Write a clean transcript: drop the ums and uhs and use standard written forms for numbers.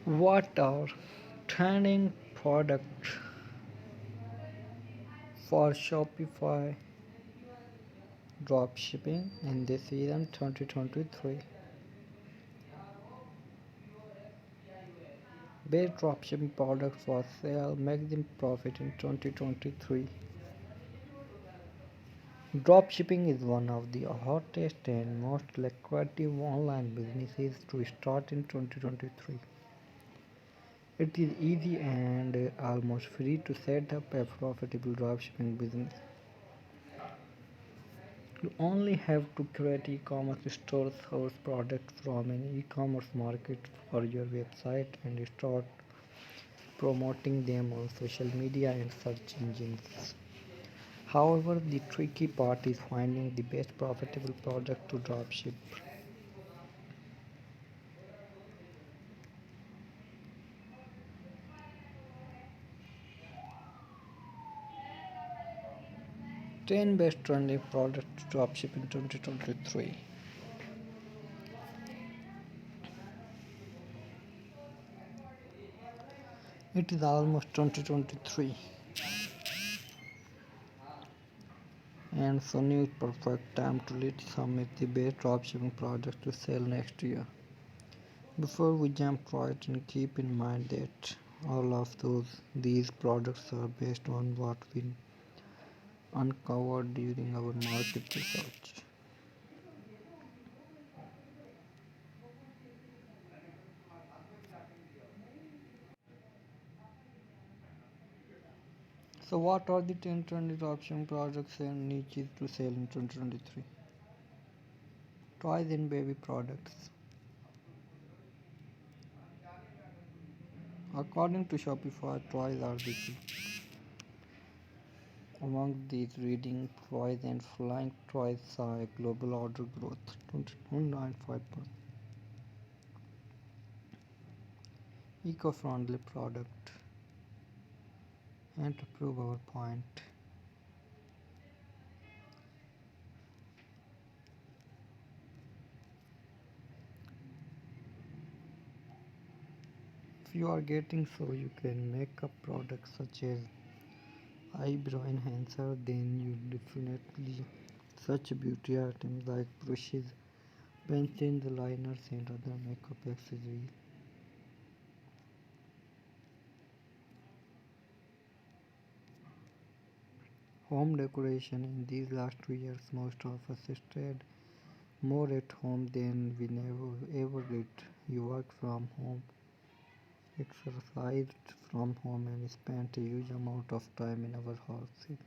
What are trending products for Shopify dropshipping in this season 2023? Best dropshipping product for sale, maximum profit in 2023. Dropshipping is one of the hottest and most lucrative online businesses to start in 2023. It is easy and almost free to set up a profitable dropshipping business. You only have to create e-commerce store, source products from an e-commerce market for your website and start promoting them on social media and search engines. However, the tricky part is finding the best profitable product to dropship. 10 best trending products to dropship in 2023. It is almost 2023 and so new perfect time to list some of the best dropshipping products to sell next year. Before we jump right in, keep in mind that all of these products are based on what we uncovered during our market research. So what are the 10 trendy dropshipping products and niches to sell in 2023? Toys and baby products. According to Shopify, toys are the key. Among these, reading toys and flying toys saw a global order growth 22.95%. Eco-friendly product and to prove our point. If you are getting so you can make up products such as eyebrow enhancer, then you definitely such beauty items like brushes, pencils, liners and other makeup accessories. Home decoration. In these last 2 years, most of us stayed more at home than we never ever did. You work from home, exercised from home, and spent a huge amount of time in our houses.